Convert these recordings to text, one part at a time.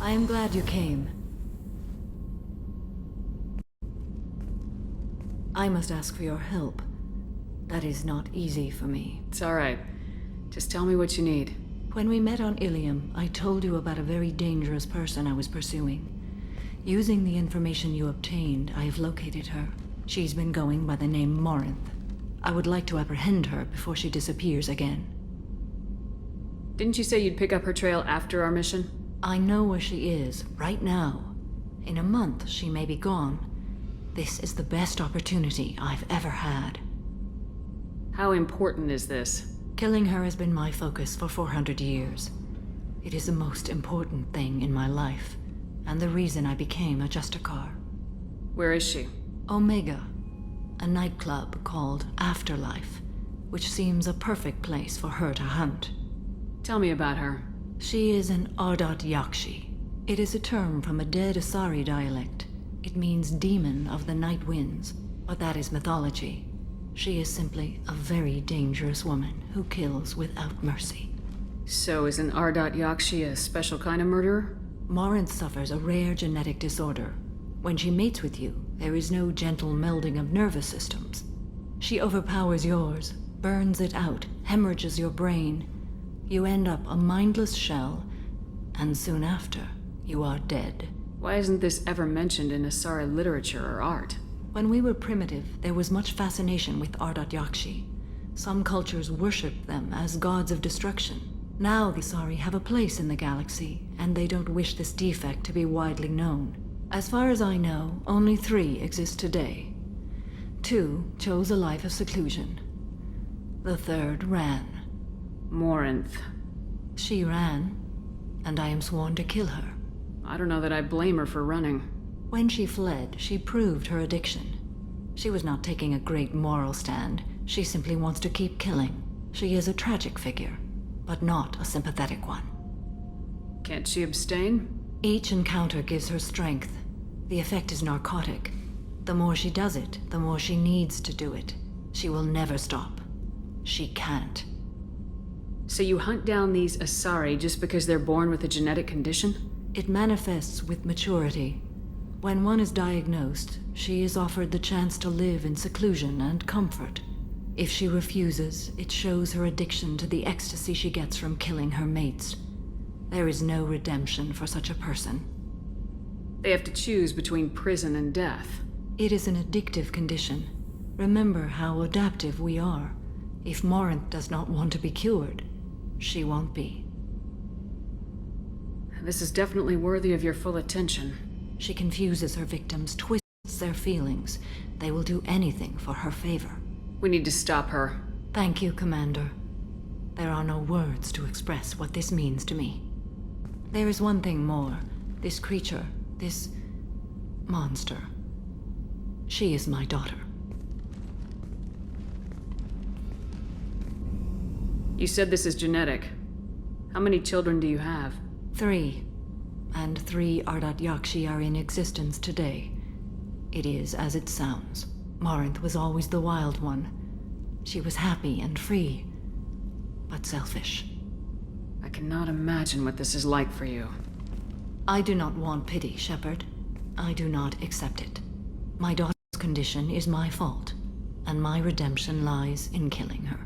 I am glad you came. I must ask for your help. That is not easy for me. It's alright. Just tell me what you need. When we met on Ilium, I told you about a very dangerous person I was pursuing. Using the information you obtained, I have located her. She's been going by the name Morinth. I would like to apprehend her before she disappears again. Didn't you say you'd pick up her trail after our mission? I know where she is, right now. In a month, she may be gone. This is the best opportunity I've ever had. How important is this? Killing her has been my focus for 400 years. It is the most important thing in my life, and the reason I became a Justicar. Where is she? Omega, a nightclub called Afterlife, which seems a perfect place for her to hunt. Tell me about her. She is an Ardat-Yakshi. It is a term from a dead Asari dialect. It means demon of the night winds, but that is mythology. She is simply a very dangerous woman who kills without mercy. So is an Ardat-Yakshi a special kind of murderer? Morinth suffers a rare genetic disorder. When she mates with you, there is no gentle melding of nervous systems. She overpowers yours, burns it out, hemorrhages your brain. You end up a mindless shell, and soon after, you are dead. Why isn't this ever mentioned in Asari literature or art? When we were primitive, there was much fascination with Ardat-Yakshi. Some cultures worshipped them as gods of destruction. Now the Asari have a place in the galaxy, and they don't wish this defect to be widely known. As far as I know, only 3 exist today. 2 chose a life of seclusion. The 3rd ran. Morinth. She ran, and I am sworn to kill her. I don't know that I blame her for running. When she fled, she proved her addiction. She was not taking a great moral stand. She simply wants to keep killing. She is a tragic figure, but not a sympathetic one. Can't she abstain? Each encounter gives her strength. The effect is narcotic. The more she does it, the more she needs to do it. She will never stop. She can't. So you hunt down these Asari just because they're born with a genetic condition? It manifests with maturity. When one is diagnosed, she is offered the chance to live in seclusion and comfort. If she refuses, it shows her addiction to the ecstasy she gets from killing her mates. There is no redemption for such a person. They have to choose between prison and death. It is an addictive condition. Remember how adaptive we are. If Morinth does not want to be cured, she won't be. This is definitely worthy of your full attention. She confuses her victims, twists their feelings. They will do anything for her favor. We need to stop her. Thank you, Commander. There are no words to express what this means to me. There is one thing more. This creature, this monster. She is my daughter. You said this is genetic. How many children do you have? 3. And 3 Ardat-Yakshi are in existence today. It is as it sounds. Morinth was always the wild one. She was happy and free, but selfish. I cannot imagine what this is like for you. I do not want pity, Shepard. I do not accept it. My daughter's condition is my fault, and my redemption lies in killing her.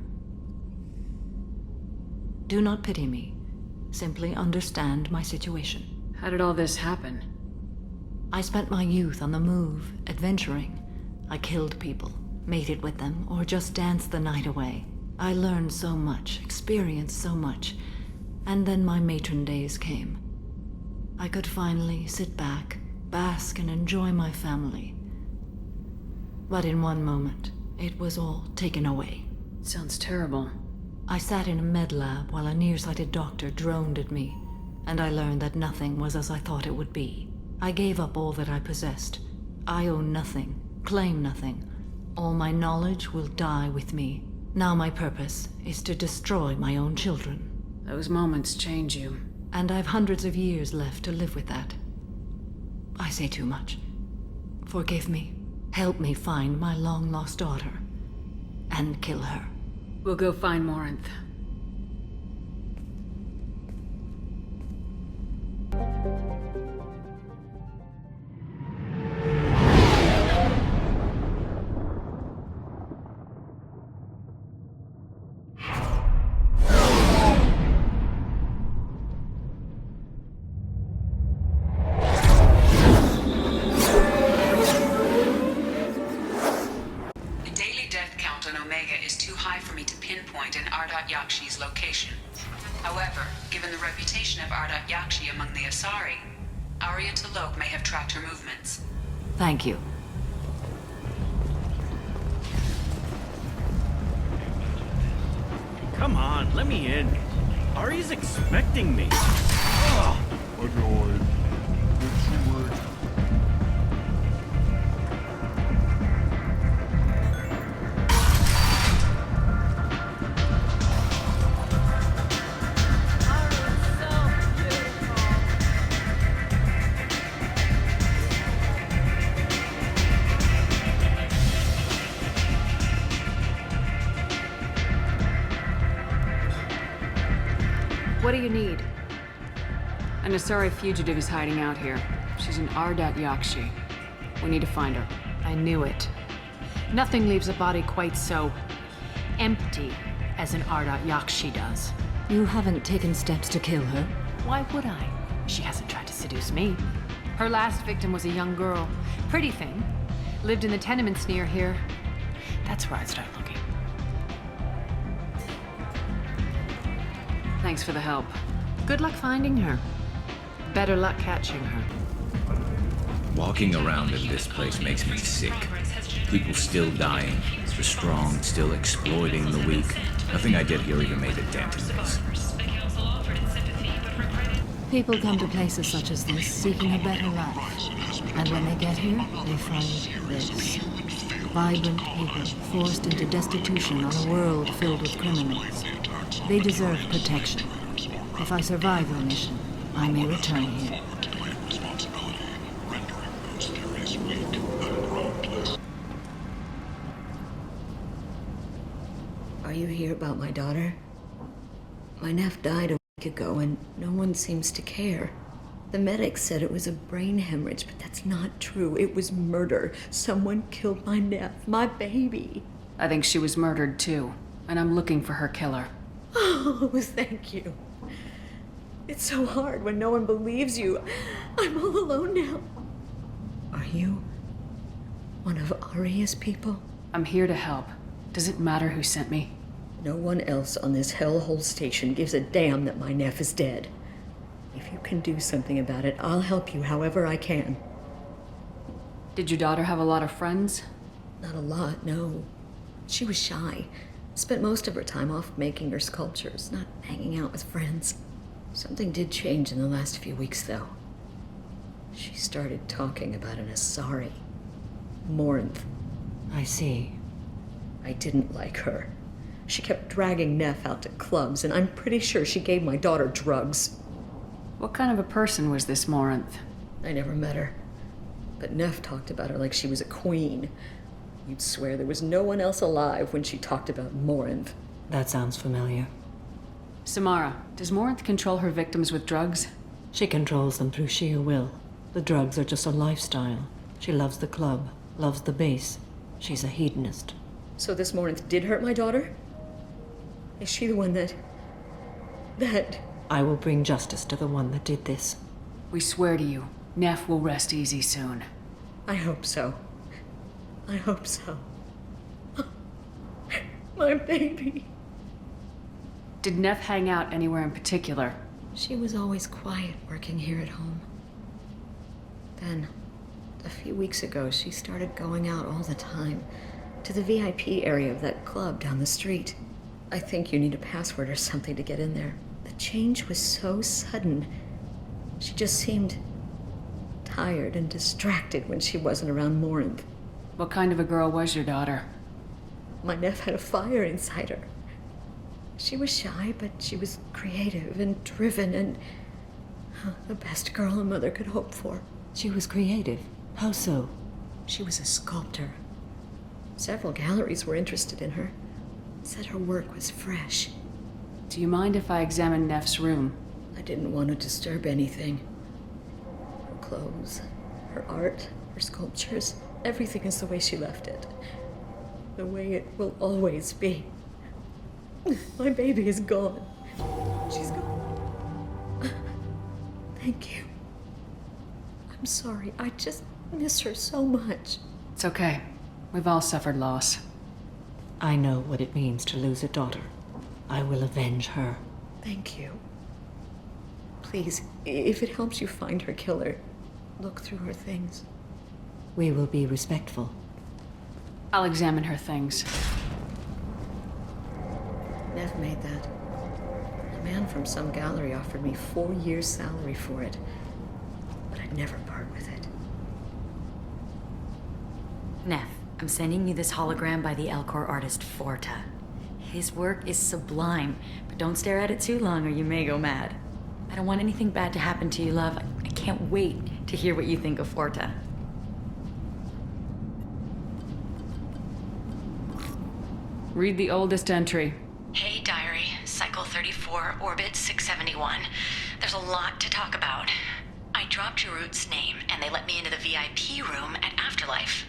Do not pity me. Simply understand my situation. How did all this happen? I spent my youth on the move, adventuring. I killed people, mated with them, or just danced the night away. I learned so much, experienced so much, and then my matron days came. I could finally sit back, bask and enjoy my family. But in one moment, it was all taken away. Sounds terrible. I sat in a med lab while a nearsighted doctor droned at me, and I learned that nothing was as I thought it would be. I gave up all that I possessed. I own nothing, claim nothing. All my knowledge will die with me. Now my purpose is to destroy my own children. Those moments change you. And I've hundreds of years left to live with that. I say too much. Forgive me. Help me find my long-lost daughter. And kill her. We'll go find Morinth. Ardat-Yakshi among the Asari. Arya T'Loak may have tracked her movements. Thank you. Come on, let me in. Ari's expecting me. Ugh. Annoyed. What's your word? What do you need? An Asari fugitive is hiding out here. She's an Ardat-Yakshi. We need to find her. I knew it. Nothing leaves a body quite so empty as an Ardat-Yakshi does. You haven't taken steps to kill her? Why would I? She hasn't tried to seduce me. Her last victim was a young girl. Pretty thing. Lived in the tenements near here. That's where I'd start looking. Thanks for the help. Good luck finding her. Better luck catching her. Walking around in this place makes me sick. People still dying, the strong still exploiting the weak. Nothing I did here even made a dent in this. People come to places such as this seeking a better life. And when they get here, they find this. Vibrant people forced into destitution on a world filled with criminals. They deserve protection. If I survive the mission, I may return here. Are you here about my daughter? My nephew died a week ago and no one seems to care. The medics said it was a brain hemorrhage, but that's not true. It was murder. Someone killed my nephew, my baby. I think she was murdered too, and I'm looking for her killer. Oh, thank you. It's so hard when no one believes you. I'm all alone now. Are you one of Arya's people? I'm here to help. Does it matter who sent me? No one else on this hellhole station gives a damn that my nephew is dead. If you can do something about it, I'll help you however I can. Did your daughter have a lot of friends? Not a lot, no. She was shy. Spent most of her time off making her sculptures, not hanging out with friends. Something did change in the last few weeks, though. She started talking about an Asari. Morinth. I see. I didn't like her. She kept dragging Neff out to clubs, and I'm pretty sure she gave my daughter drugs. What kind of a person was this Morinth? I never met her. But Neff talked about her like she was a queen. You'd swear there was no one else alive when she talked about Morinth. That sounds familiar. Samara, does Morinth control her victims with drugs? She controls them through sheer will. The drugs are just a lifestyle. She loves the club, loves the base. She's a hedonist. So this Morinth did hurt my daughter? Is she the one that... I will bring justice to the one that did this. We swear to you, Neff will rest easy soon. I hope so. I hope so. My baby. Did Neff hang out anywhere in particular? She was always quiet working here at home. Then, a few weeks ago, she started going out all the time to the VIP area of that club down the street. I think you need a password or something to get in there. The change was so sudden. She just seemed tired and distracted when she wasn't around Morinth. What kind of a girl was your daughter? My nephew had a fire inside her. She was shy, but she was creative and driven and the best girl a mother could hope for. She was creative. How so? She was a sculptor. Several galleries were interested in her. Said her work was fresh. Do you mind if I examine Neff's room? I didn't want to disturb anything. Her clothes, her art, her sculptures, everything is the way she left it. The way it will always be. My baby is gone. She's gone. Thank you. I'm sorry. I just miss her so much. It's okay. We've all suffered loss. I know what it means to lose a daughter. I will avenge her. Thank you. Please, if it helps you find her killer, look through her things. We will be respectful. I'll examine her things. Nev made that. A man from some gallery offered me 4 years' salary for it, but I'd never part with it. Neff, I'm sending you this hologram by the Elcor artist Forta. His work is sublime, but don't stare at it too long or you may go mad. I don't want anything bad to happen to you, love. I can't wait to hear what you think of Forta. Read the oldest entry. Hey, diary. Cycle 34, orbit 671. There's a lot to talk about. I dropped Jarut's name, and they let me into the VIP room at Afterlife.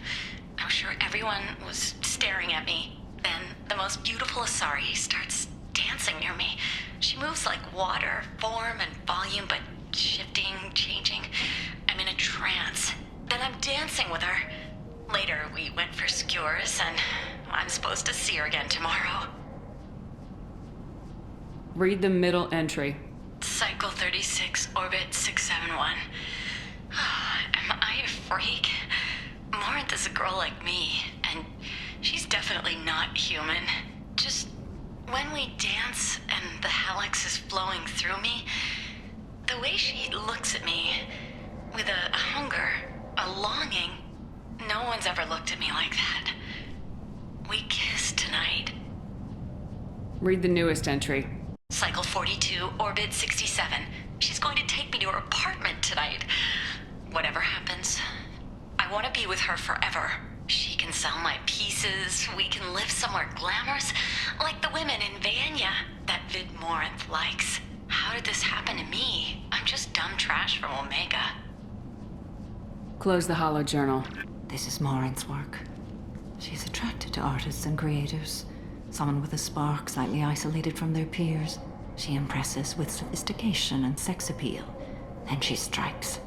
I'm sure everyone was staring at me. Then, the most beautiful Asari starts dancing near me. She moves like water, form and volume, but shifting, changing. I'm in a trance. Then I'm dancing with her. Later, we went for skewers, and I'm supposed to see her again tomorrow. Read the middle entry. Cycle 36, orbit 671. Am I a freak? Morinth is a girl like me, and she's definitely not human. Just when we dance and the hallex is flowing through me, the way she looks at me with a hunger, a longing, no one's ever looked at me like that. We kissed tonight. Read the newest entry. Cycle 42, orbit 67. She's going to take me to her apartment tonight. Whatever happens, I want to be with her forever. She can sell my pieces. We can live somewhere glamorous, like the women in Vanya that Vid Morinth likes. How did this happen to me? I'm just dumb trash from Omega. Close the holo journal. This is Morinth's work. She's attracted to artists and creators. Someone with a spark, slightly isolated from their peers. She impresses with sophistication and sex appeal. Then she strikes.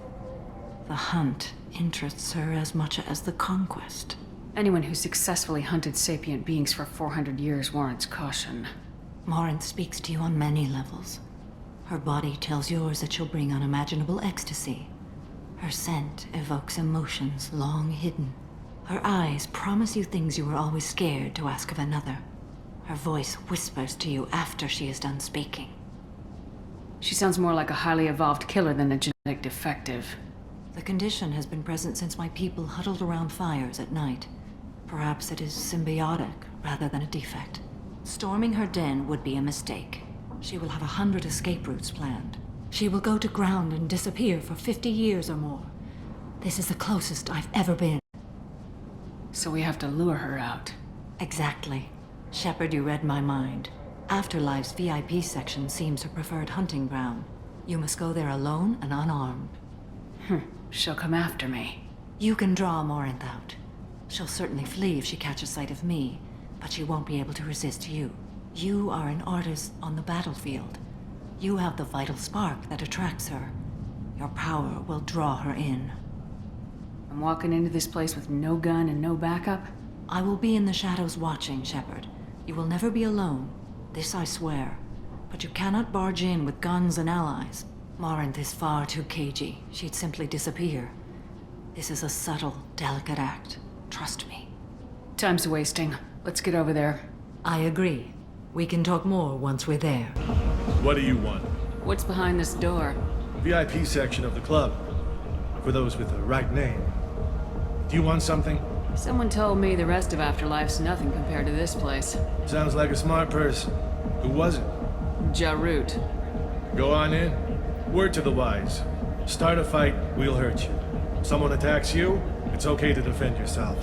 The hunt interests her as much as the conquest. Anyone who successfully hunted sapient beings for 400 years warrants caution. Morinth speaks to you on many levels. Her body tells yours that she'll bring unimaginable ecstasy. Her scent evokes emotions long hidden. Her eyes promise you things you were always scared to ask of another. Her voice whispers to you after she is done speaking. She sounds more like a highly evolved killer than a genetic defective. The condition has been present since my people huddled around fires at night. Perhaps it is symbiotic rather than a defect. Storming her den would be a mistake. She will have 100 escape routes planned. She will go to ground and disappear for 50 years or more. This is the closest I've ever been. So we have to lure her out. Exactly. Shepard, you read my mind. Afterlife's VIP section seems her preferred hunting ground. You must go there alone and unarmed. She'll come after me. You can draw Morinth out. She'll certainly flee if she catches sight of me, but she won't be able to resist you. You are an artist on the battlefield. You have the vital spark that attracts her. Your power will draw her in. I'm walking into this place with no gun and no backup? I will be in the shadows watching, Shepard. You will never be alone. This I swear. But you cannot barge in with guns and allies. Morinth is far too cagey. She'd simply disappear. This is a subtle, delicate act. Trust me. Time's wasting. Let's get over there. I agree. We can talk more once we're there. What do you want? What's behind this door? VIP section of the club. For those with the right name. Do you want something? Someone told me the rest of Afterlife's nothing compared to this place. Sounds like a smart person. Who was it? Jarut. Go on in. Word to the wise. Start a fight, we'll hurt you. Someone attacks you, it's okay to defend yourself.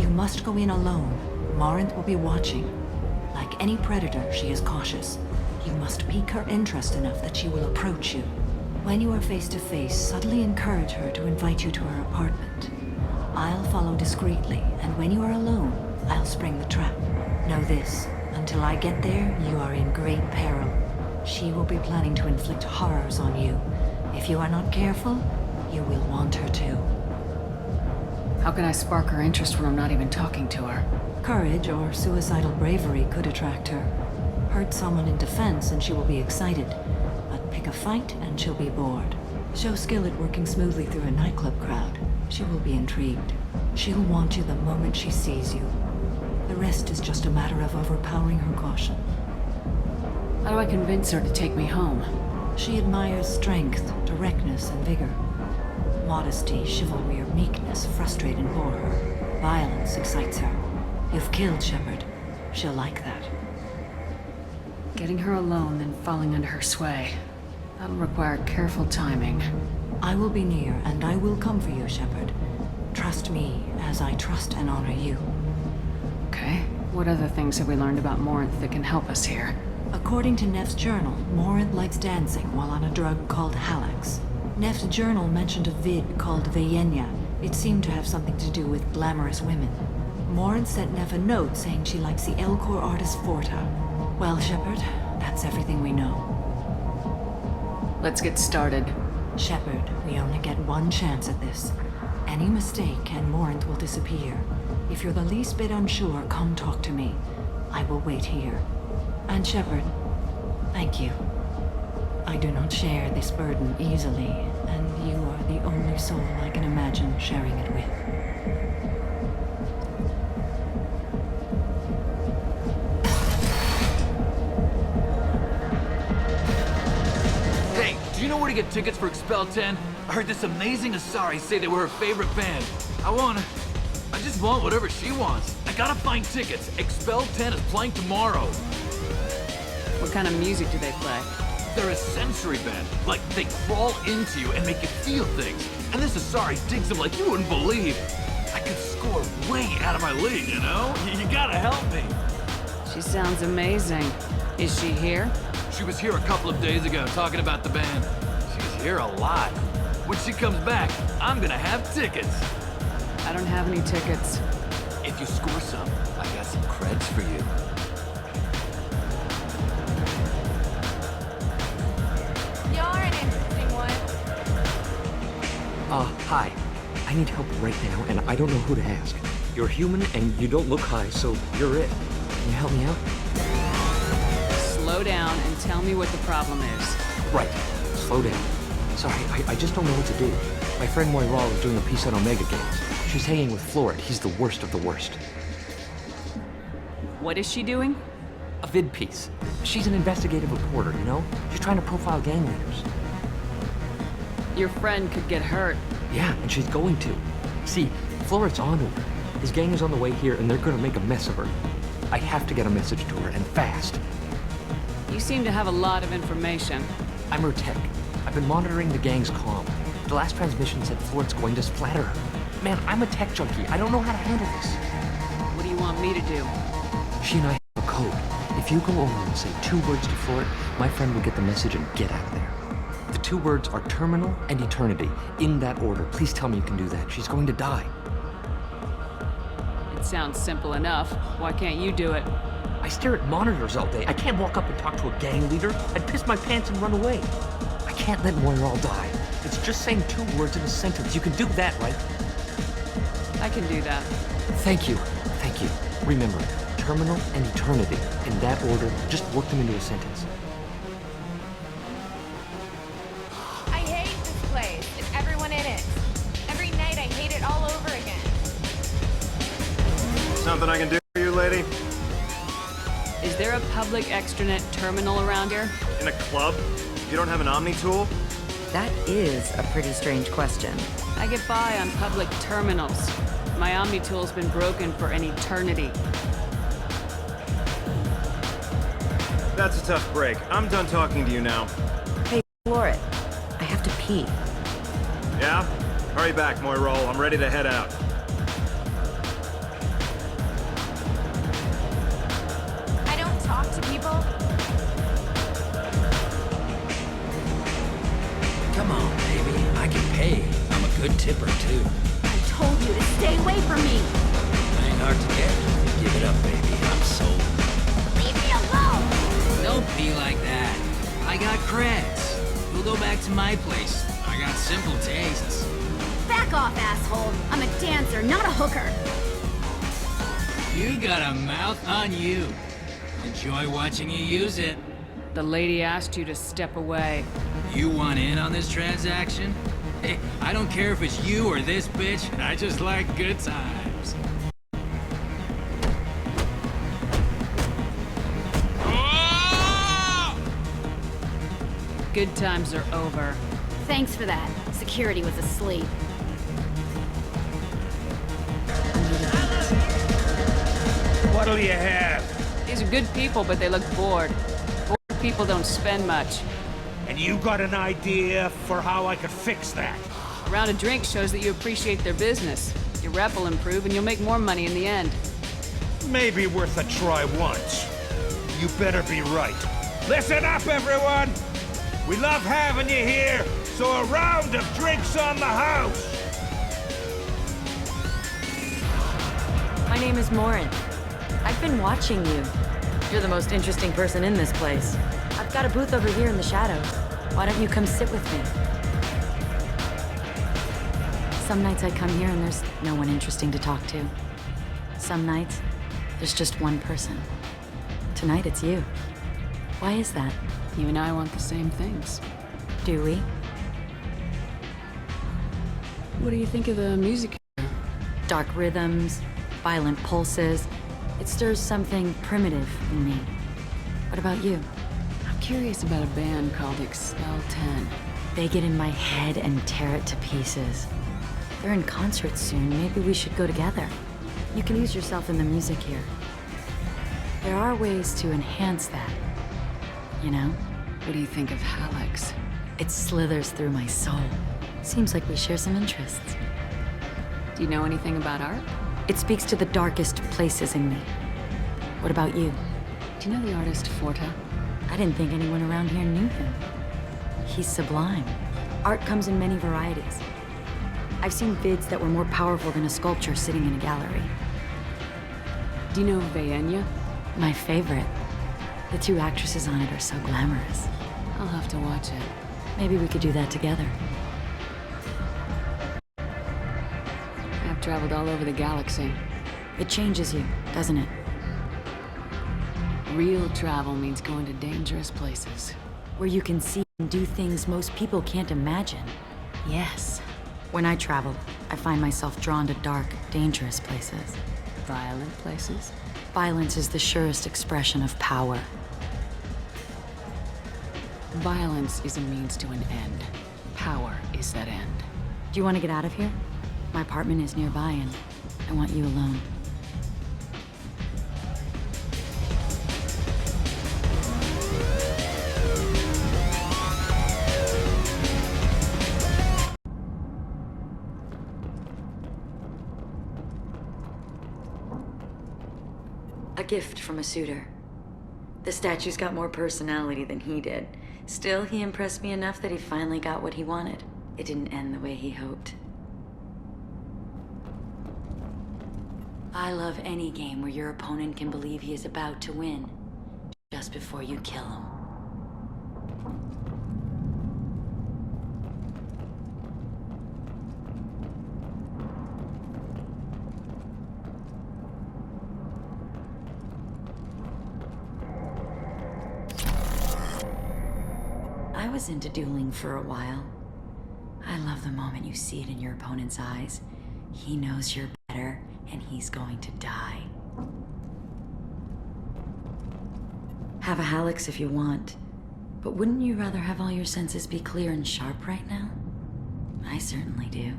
You must go in alone. Morinth will be watching. Like any predator, she is cautious. You must pique her interest enough that she will approach you. When you are face to face, subtly encourage her to invite you to her apartment. I'll follow discreetly, and when you are alone, I'll spring the trap. Know this, until I get there, you are in great peril. She will be planning to inflict horrors on you. If you are not careful, you will want her to. How can I spark her interest when I'm not even talking to her? Courage or suicidal bravery could attract her. Hurt someone in defense and she will be excited. But pick a fight and she'll be bored. Show skill at working smoothly through a nightclub crowd. She will be intrigued. She'll want you the moment she sees you. The rest is just a matter of overpowering her caution. How do I convince her to take me home? She admires strength, directness, and vigor. Modesty, chivalry, or meekness frustrate and bore her. Violence excites her. You've killed Shepard. She'll like that. Getting her alone, then falling under her sway. That'll require careful timing. I will be near, and I will come for you, Shepard. Trust me, as I trust and honor you. Okay. What other things have we learned about Morinth that can help us here? According to Neff's journal, Morinth likes dancing while on a drug called Halax. Neff's journal mentioned a vid called Vayenya. It seemed to have something to do with glamorous women. Morinth sent Neff a note saying she likes the Elcor artist Forta. Well, Shepard, that's everything we know. Let's get started. Shepard, we only get one chance at this. Any mistake and Morinth will disappear. If you're the least bit unsure, come talk to me. I will wait here. And Shepard, thank you. I do not share this burden easily, and you are the only soul I can imagine sharing it with. Hey, do you know where to get tickets for Expel 10? I heard this amazing Asari say they were her favorite band. I just want whatever she wants. I gotta find tickets. Expel 10 is playing tomorrow. What kind of music do they play? They're a sensory band. Like, they crawl into you and make you feel things. And this Asari digs them like you wouldn't believe. I could score way out of my league, you know? You gotta help me. She sounds amazing. Is she here? She was here a couple of days ago talking about the band. She's here a lot. When she comes back, I'm gonna have tickets. I don't have any tickets. If you score some, I got some creds for you. You're an interesting one. Hi. I need help right now, and I don't know who to ask. You're human, and you don't look high, so you're it. Can you help me out? Slow down and tell me what the problem is. Right. Slow down. Sorry, I just don't know what to do. My friend Moira is doing a piece on Omega Games. She's hanging with Florid. He's the worst of the worst. What is she doing? A vid piece. She's an investigative reporter, you know? She's trying to profile gang leaders. Your friend could get hurt. Yeah, and she's going to. See, Florid's on to her. His gang is on the way here, and they're gonna make a mess of her. I have to get a message to her, and fast. You seem to have a lot of information. I'm her tech. I've been monitoring the gang's comm. The last transmission said Florid's going to splatter her. Man, I'm a tech junkie. I don't know how to handle this. What do you want me to do? She and I have a code. If you go over and say 2 words to Florid, my friend will get the message and get out of there. The 2 words are terminal and eternity. In that order. Please tell me you can do that. She's going to die. It sounds simple enough. Why can't you do it? I stare at monitors all day. I can't walk up and talk to a gang leader. I'd piss my pants and run away. I can't let Moira die. It's just saying 2 words in a sentence. You can do that, right? I can do that. Thank you. Thank you. Remember, terminal and eternity. In that order, just work them into a sentence. I hate this place and everyone in it. Every night I hate it all over again. Something I can do for you, lady? Is there a public extranet terminal around here? In a club? You don't have an Omni tool? That is a pretty strange question. I get by on public terminals. My Omni tool's been broken for an eternity. That's a tough break. I'm done talking to you now. Hey, Florid, I have to pee. Yeah? Hurry back, Moira. I'm ready to head out. I don't talk to people. Come on, baby. I can pay. I'm a good tipper, too. I told you to stay away from me. Ain't hard to get. Give it up, baby. I'm sold. Leave me alone. Don't be like that. I got creds. We'll go back to my place. I got simple tastes. Bad Back off, asshole. I'm a dancer, not a hooker. You got a mouth on you. Enjoy watching you use it. The lady asked you to step away. You want in on this transaction? Hey, I don't care if it's you or this bitch. I just like good times. Good times are over. Thanks for that. Security was asleep. What'll you have? These are good people, but they look bored. Bored people don't spend much. And you got an idea for how I could fix that? A round of drinks shows that you appreciate their business. Your rep will improve and you'll make more money in the end. Maybe worth a try once. You better be right. Listen up, everyone! We love having you here, so a round of drinks on the house! My name is Morin. I've been watching you. You're the most interesting person in this place. I've got a booth over here in the shadows. Why don't you come sit with me? Some nights I come here and there's no one interesting to talk to. Some nights, there's just one person. Tonight it's you. Why is that? You and I want the same things. Do we? What do you think of the music? Dark rhythms, violent pulses. It stirs something primitive in me. What about you? I'm curious about a band called Expel 10. They get in my head and tear it to pieces. They're in concert soon. Maybe we should go together. You can lose yourself in the music here. There are ways to enhance that. You know? What do you think of Hallex? It slithers through my soul. Seems like we share some interests. Do you know anything about art? It speaks to the darkest places in me. What about you? Do you know the artist Forta? I didn't think anyone around here knew him. He's sublime. Art comes in many varieties. I've seen vids that were more powerful than a sculpture sitting in a gallery. Do you know Vaenya? My favorite. The two actresses on it are so glamorous. I'll have to watch it. Maybe we could do that together. I've traveled all over the galaxy. It changes you, doesn't it? Real travel means going to dangerous places. Where you can see and do things most people can't imagine. Yes. When I travel, I find myself drawn to dark, dangerous places. Violent places? Violence is the surest expression of power. Violence is a means to an end. Power is that end. Do you want to get out of here? My apartment is nearby and I want you alone. A gift from a suitor. The statue's got more personality than he did. Still, he impressed me enough that he finally got what he wanted. It didn't end the way he hoped. I love any game where your opponent can believe he is about to win, just before you kill him. I was into dueling for a while. I love the moment you see it in your opponent's eyes. He knows you're better, and he's going to die. Have a Hallex if you want, but wouldn't you rather have all your senses be clear and sharp right now? I certainly do.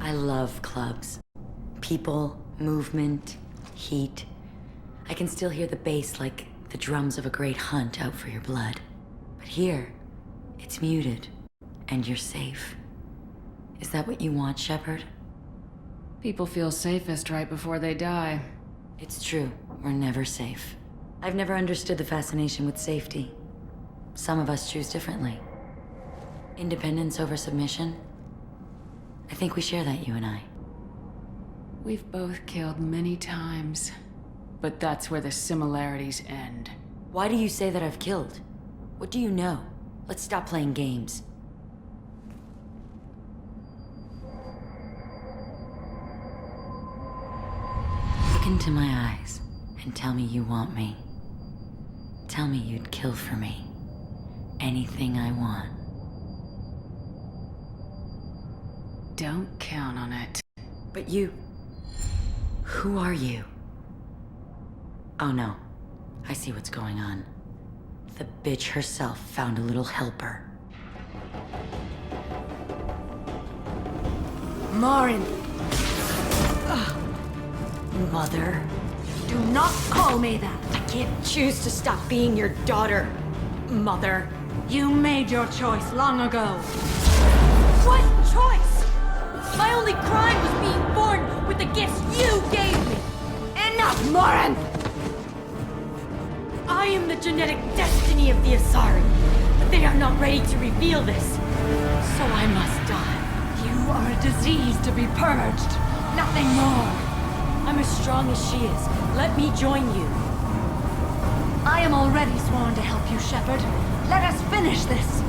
I love clubs. People, movement, heat. I can still hear the bass like the drums of a great hunt out for your blood. But here, it's muted, and you're safe. Is that what you want, Shepard? People feel safest right before they die. It's true, we're never safe. I've never understood the fascination with safety. Some of us choose differently. Independence over submission? I think we share that, you and I. We've both killed many times. But that's where the similarities end. Why do you say that I've killed? What do you know? Let's stop playing games. Look into my eyes and tell me you want me. Tell me you'd kill for me. Anything I want. Don't count on it. But you... Who are you? Oh no. I see what's going on. The bitch herself found a little helper. Marin! Mother. Do not call me that! I can't choose to stop being your daughter, Mother. You made your choice long ago. What choice? My only crime was being born with the gifts you gave me! Enough, Marin! I am the genetic destiny of the Asari, but they are not ready to reveal this. So I must die. You are a disease to be purged. Nothing more. I'm as strong as she is. Let me join you. I am already sworn to help you, Shepard. Let us finish this.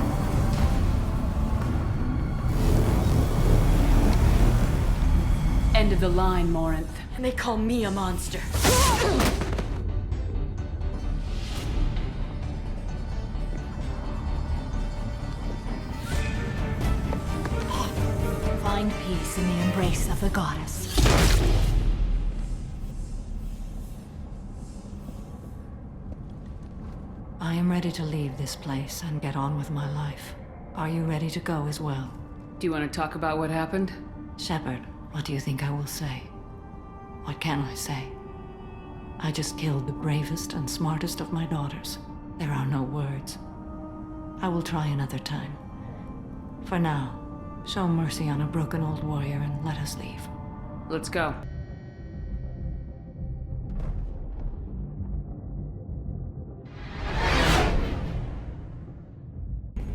End of the line, Morinth. And they call me a monster. Find peace in the embrace of the goddess. I am ready to leave this place and get on with my life. Are you ready to go as well? Do you want to talk about what happened? Shepard, what do you think I will say? What can I say? I just killed the bravest and smartest of my daughters. There are no words. I will try another time. For now, show mercy on a broken old warrior and let us leave. Let's go.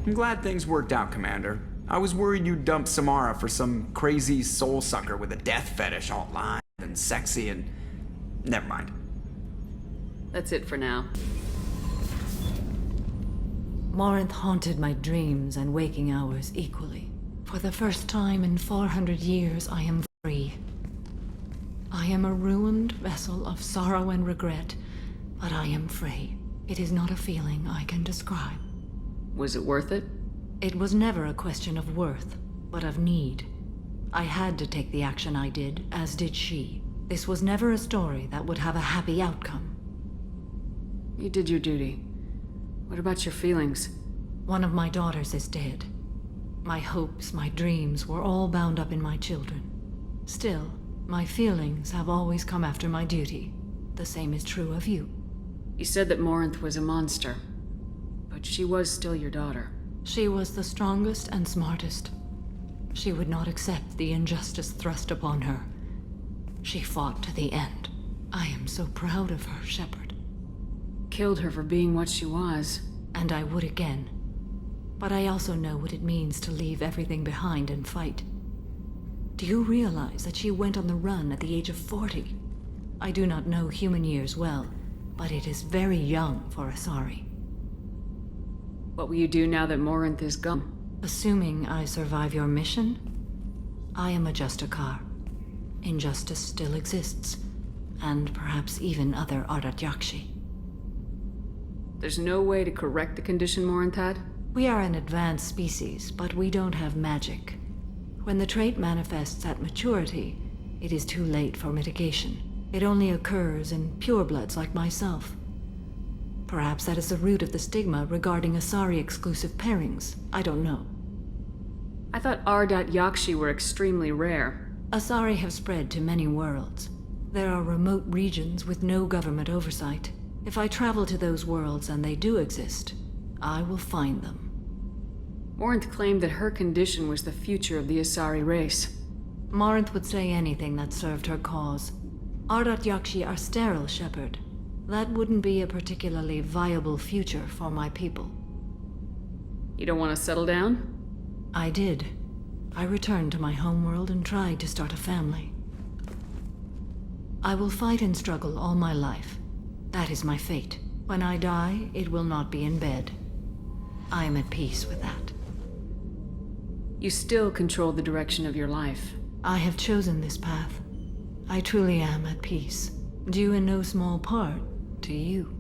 I'm glad things worked out, Commander. I was worried you'd dump Samara for some crazy soul sucker with a death fetish all live and sexy and... Never mind. That's it for now. Morinth haunted my dreams and waking hours equally. For the first time in 400 years, I am free. I am a ruined vessel of sorrow and regret, but I am free. It is not a feeling I can describe. Was it worth it? It was never a question of worth, but of need. I had to take the action I did, as did she. This was never a story that would have a happy outcome. You did your duty. What about your feelings? One of my daughters is dead. My hopes, my dreams were all bound up in my children. Still, my feelings have always come after my duty. The same is true of you. You said that Morinth was a monster, but she was still your daughter. She was the strongest and smartest. She would not accept the injustice thrust upon her. She fought to the end. I am so proud of her, Shepard. Killed her for being what she was. And I would again. But I also know what it means to leave everything behind and fight. Do you realize that she went on the run at the age of 40? I do not know human years well, but it is very young for Asari. What will you do now that Morinth is gone? Assuming I survive your mission, I am a Justicar. Injustice still exists, and perhaps even other Ardat-Yakshi. There's no way to correct the condition Morinth had? We are an advanced species, but we don't have magic. When the trait manifests at maturity, it is too late for mitigation. It only occurs in purebloods like myself. Perhaps that is the root of the stigma regarding Asari-exclusive pairings. I don't know. I thought Ardat-Yakshi were extremely rare. Asari have spread to many worlds. There are remote regions with no government oversight. If I travel to those worlds and they do exist, I will find them. Morinth claimed that her condition was the future of the Asari race. Morinth would say anything that served her cause. Ardat-Yakshi are sterile, Shepard. That wouldn't be a particularly viable future for my people. You don't want to settle down? I did. I returned to my homeworld and tried to start a family. I will fight and struggle all my life. That is my fate. When I die, it will not be in bed. I am at peace with that. You still control the direction of your life. I have chosen this path. I truly am at peace, due in no small part to you.